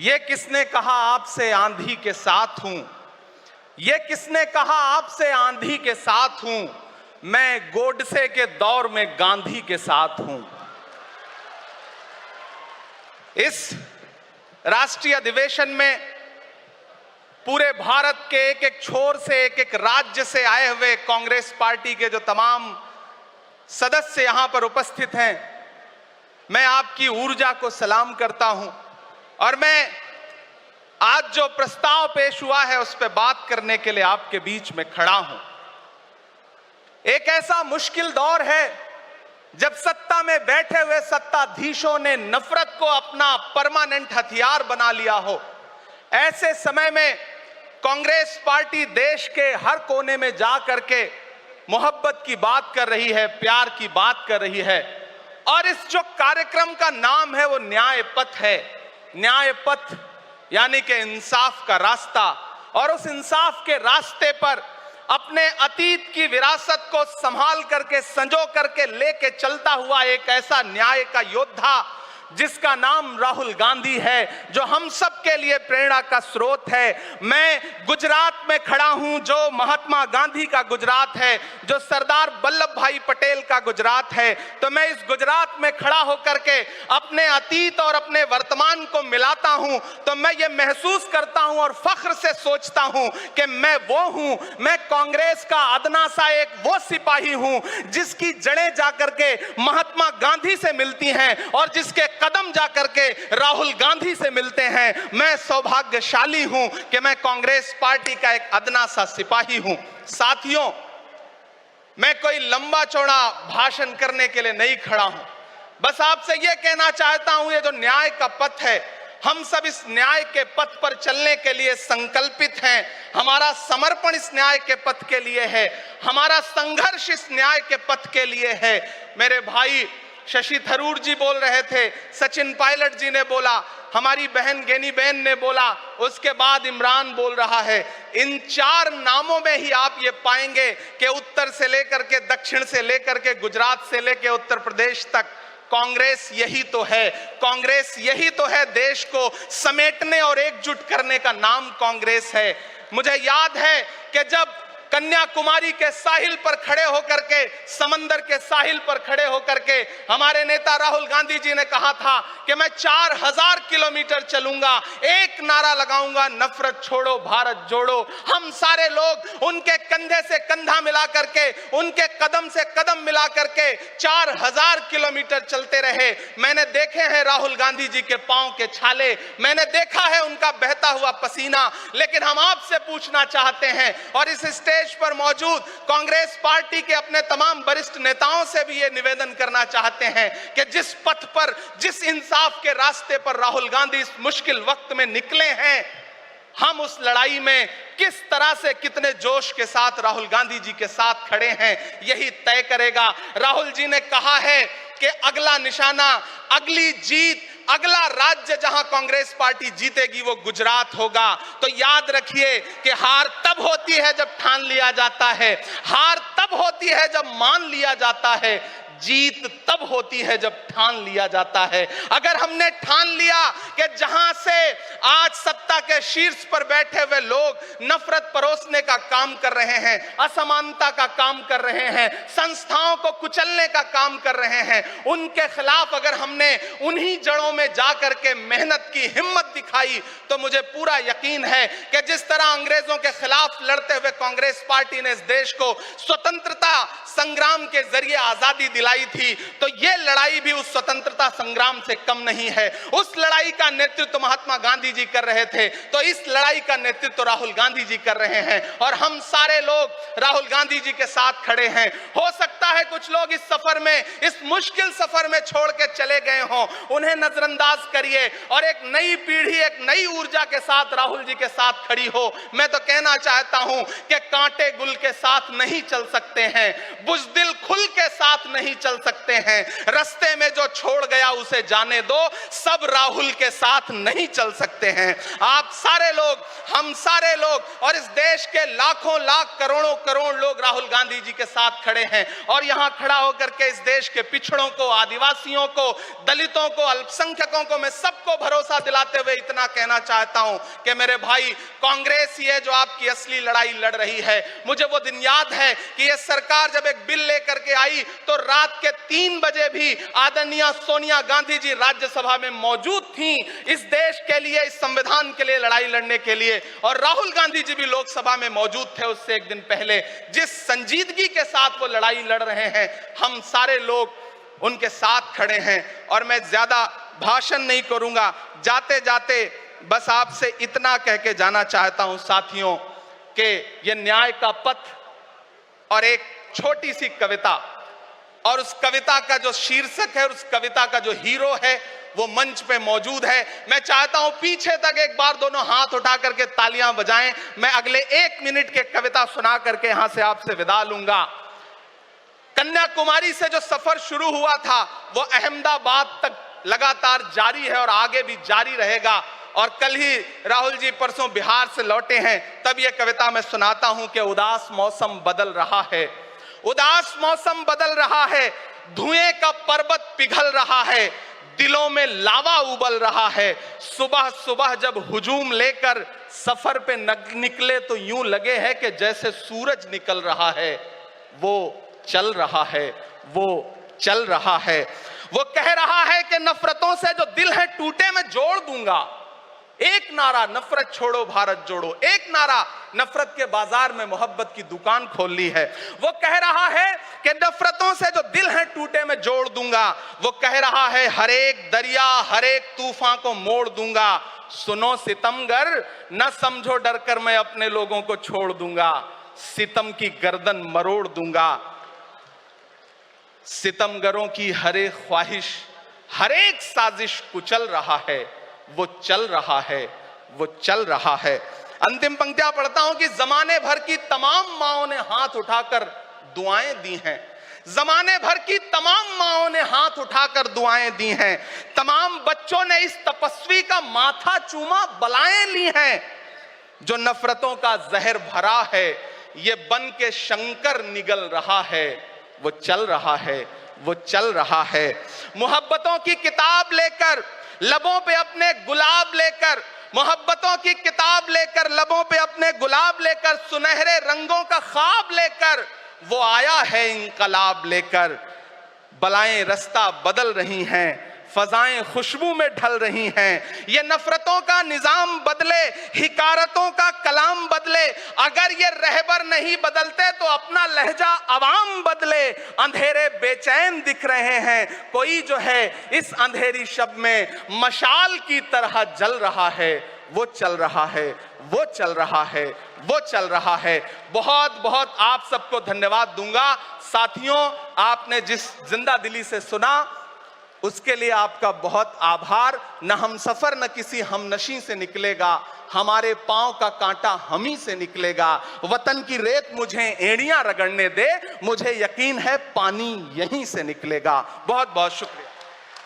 ये किसने कहा आपसे आंधी के साथ हूं, ये किसने कहा आपसे आंधी के साथ हूं, मैं गोडसे के दौर में गांधी के साथ हूं। इस राष्ट्रीय अधिवेशन में पूरे भारत के एक एक छोर से, एक एक राज्य से आए हुए कांग्रेस पार्टी के जो तमाम सदस्य यहां पर उपस्थित हैं, मैं आपकी ऊर्जा को सलाम करता हूं और मैं आज जो प्रस्ताव पेश हुआ है उस पर बात करने के लिए आपके बीच में खड़ा हूं। एक ऐसा मुश्किल दौर है जब सत्ता में बैठे हुए सत्ताधीशों ने नफरत को अपना परमानेंट हथियार बना लिया हो। ऐसे समय में कांग्रेस पार्टी देश के हर कोने में जा करके मोहब्बत की बात कर रही है, प्यार की बात कर रही है और इस जो कार्यक्रम का नाम है वो न्याय पथ है। न्याय पथ यानी कि इंसाफ का रास्ता, और उस इंसाफ के रास्ते पर अपने अतीत की विरासत को संभाल करके, संजो करके लेके चलता हुआ एक ऐसा न्याय का योद्धा जिसका नाम राहुल गांधी है, जो हम सब के लिए प्रेरणा का स्रोत है। मैं गुजरात में खड़ा हूं, जो महात्मा गांधी का गुजरात है, जो सरदार वल्लभ भाई पटेल का गुजरात है। तो मैं इस गुजरात में खड़ा होकर के अपने अतीत और अपने वर्तमान को मिलाता हूं तो मैं ये महसूस करता हूं और फख्र से सोचता हूं कि मैं वो हूं, मैं कांग्रेस का अदना सा एक वो सिपाही हूं जिसकी जड़ें जाकर के महात्मा गांधी से मिलती हैं और जिसके कदम जाकर के राहुल गांधी से मिलते हैं। मैं सौभाग्यशाली हूं कि मैं कांग्रेस पार्टी का एक अदना सा सिपाही हूं। साथियों, मैं कोई लंबा चौड़ा भाषण करने के लिए नहीं खड़ा हूं, बस आपसे यह कहना चाहता हूं, ये जो न्याय का पथ है, हम सब इस न्याय के पथ पर चलने के लिए संकल्पित हैं। हमारा समर्पण इस न्याय के पथ के लिए है, हमारा संघर्ष इस न्याय के पथ के लिए है। मेरे भाई शशि थरूर जी बोल रहे थे, सचिन पायलट जी ने बोला, हमारी बहन गेनी बहन ने बोला, उसके बाद इमरान बोल रहा है। इन चार नामों में ही आप ये पाएंगे कि उत्तर से लेकर के, दक्षिण से लेकर के, गुजरात से लेकर उत्तर प्रदेश तक कांग्रेस यही तो है। कांग्रेस यही तो है, देश को समेटने और एकजुट करने का नाम कांग्रेस है। मुझे याद है कि जब कन्याकुमारी के साहिल पर खड़े होकर के, समंदर के साहिल पर खड़े होकर के हमारे नेता राहुल गांधी जी ने कहा था कि मैं 4000 किलोमीटर चलूंगा, एक नारा लगाऊंगा, नफरत छोड़ो भारत जोड़ो। हम सारे लोग उनके कंधे से कंधा मिला करके, उनके कदम से कदम मिला करके 4000 किलोमीटर चलते रहे। मैंने देखे हैं राहुल गांधी जी के पांव के छाले, मैंने देखा है उनका बहता हुआ पसीना। लेकिन हम आपसे पूछना चाहते हैं और इस स्टेज पर मौजूद कांग्रेस पार्टी के अपने तमाम वरिष्ठ नेताओं से भी यह निवेदन करना चाहते हैं कि जिस पथ पर, जिस इंसाफ के रास्ते पर राहुल गांधी इस मुश्किल वक्त में निकले हैं, हम उस लड़ाई में किस तरह से, कितने जोश के साथ राहुल गांधी जी के साथ खड़े हैं, यही तय करेगा। राहुल जी ने कहा है कि अगला निशाना, अगली जीत, अगला राज्य जहां कांग्रेस पार्टी जीतेगी वो गुजरात होगा। तो याद रखिए कि हार तब होती है जब ठान लिया जाता है, हार तब होती है जब मान लिया जाता है, जीत तब होती है जब ठान लिया जाता है। अगर हमने ठान लिया कि जहां से आज सत्ता के शीर्ष पर बैठे हुए लोग नफरत परोसने का काम कर रहे हैं, असमानता का काम कर रहे हैं, संस्थाओं को कुचलने का काम कर रहे हैं, उनके खिलाफ अगर हमने उन्हीं जड़ों में जाकर के मेहनत की, हिम्मत दिखाई, तो मुझे पूरा यकीन है कि जिस तरह अंग्रेजों के खिलाफ लड़ते हुए कांग्रेस पार्टी ने इस देश को स्वतंत्रता संग्राम के जरिए आजादी दिलाई थी, तो यह लड़ाई भी उस स्वतंत्रता संग्राम से कम नहीं है। उस लड़ाई का नेतृत्व महात्मा गांधी जी कर रहे थे, तो इस लड़ाई का नेतृत्व राहुल गांधी जी कर रहे हैं और हम सारे लोग राहुल गांधी जी के साथ खड़े हैं। हो सकता है कुछ लोग इस सफर में, इस मुश्किल सफर में छोड़ के चले गए हों, उन्हें नजरअंदाज करिए और एक नई पीढ़ी, एक नई ऊर्जा के साथ राहुल जी के साथ खड़ी हो। मैं तो कहना चाहता हूं कि कांटे गुल के साथ नहीं चल सकते हैं, बुज़दिल खुल के साथ नहीं चल सकते हैं। रास्ते में जो छोड़ गया उसे जाने दो, सब राहुल के साथ नहीं चल सकते हैं। आप सारे लोग, हम सारे लोग और इस देश के लाखों लाख करोड़ों करोड़ लोग राहुल गांधी जी के साथ खड़े हैं। और यहां खड़ा होकर के इस देश के पिछड़ों को, आदिवासियों को, दलितों को, अल्पसंख्यकों को मैं सबको भरोसा दिलाते हुए इतना कहना चाहता हूं कि मेरे भाई, कांग्रेस ही है जो आपकी असली लड़ाई लड़ रही है। मुझे वो दिन याद है कि यह सरकार जब एक बिल लेकर के आई तो रात के 3 बजे भी आदरणीय सोनिया गांधी जी राज्यसभा में मौजूद थी इस देश के लिए, इस संविधान के लिए लड़ाई लड़ने के लिए। और राहुल गांधी जी भी लोकसभा में मौजूद थे उससे एक दिन पहले। जिस संजीदगी के साथ वो लड़ाई लड़ रहे हैं, हम सारे लोग उनके साथ खड़े हैं। और मैं ज्यादा भाषण नहीं करूंगा, जाते जाते बस आपसे इतना कह के जाना चाहता हूं साथियों कि यह न्याय का पथ और एक छोटी सी कविता, और उस कविता का जो शीर्षक है, उस कविता का जो हीरो है वो मंच पे मौजूद है। मैं चाहता हूं पीछे तक एक बार दोनों हाथ उठा करके तालियां बजाएं। मैं अगले 1 मिनट के कविता सुना करके यहां से आपसे विदा लूंगा। कन्याकुमारी से जो सफर शुरू हुआ था वो अहमदाबाद तक लगातार जारी है और आगे भी जारी रहेगा। और कल ही राहुल जी परसों बिहार से लौटे हैं, तब यह कविता मैं सुनाता हूं कि उदास मौसम बदल रहा है, उदास मौसम बदल रहा है, धुएं का पर्वत पिघल रहा है, दिलों में लावा उबल रहा है। सुबह सुबह जब हुजूम लेकर सफर पे निकले तो यूं लगे है कि जैसे सूरज निकल रहा है। वो चल रहा है, वो चल रहा है। वो कह रहा है कि नफरतों से जो दिल है टूटे मैं जोड़ दूंगा। एक नारा नफरत छोड़ो भारत जोड़ो, एक नारा नफरत के बाजार में मोहब्बत की दुकान खोल ली है। वो कह रहा है कि नफरतों से जो दिल है टूटे मैं जोड़ दूंगा। वो कह रहा है हर एक दरिया हर एक तूफान को मोड़ दूंगा। सुनो सितमगर न समझो डर कर मैं अपने लोगों को छोड़ दूंगा। सितम की गर्दन मरोड़ दूंगा। सितमगरों की हर एक ख्वाहिश हर एक साजिश कुचल रहा है। वो चल रहा है, वो चल रहा है। अंतिम पंक्तियां पढ़ता हूं कि जमाने भर की तमाम माओं ने हाथ उठाकर दुआएं दी हैं। जमाने भर की तमाम माओं ने हाथ उठाकर दुआएं दी हैं। तमाम बच्चों ने इस तपस्वी का माथा चूमा, बलाएं ली हैं। जो नफरतों का जहर भरा है ये बन के शंकर निगल रहा है। वो चल रहा है, वो चल रहा है। मोहब्बतों की किताब लेकर लबों पे अपने गुलाब लेकर, मोहब्बतों की किताब लेकर लबों पे अपने गुलाब लेकर, सुनहरे रंगों का ख्वाब लेकर वो आया है इंकलाब लेकर। बलाएं रास्ता बदल रही हैं, फजाएं खुशबू में ढल रही हैं। ये नफरतों का निजाम बदले, हिकारतों का कलाम बदले। अगर ये रहबर नहीं बदलते तो अपना लहजा अवाम बदले। अंधेरे बेचैन दिख रहे हैं, कोई जो है इस अंधेरी शब में मशाल की तरह जल रहा है। वो चल रहा है, वो चल रहा है, वो चल रहा है। बहुत बहुत आप सबको धन्यवाद दूंगा। साथियों, आपने जिस जिंदा दिली से सुना उसके लिए आपका बहुत आभार। न हम सफर न किसी हमनशी से निकलेगा, हमारे पांव का कांटा हम ही से निकलेगा। वतन की रेत मुझे एड़ियां रगड़ने दे, मुझे यकीन है पानी यहीं से निकलेगा। बहुत बहुत शुक्रिया।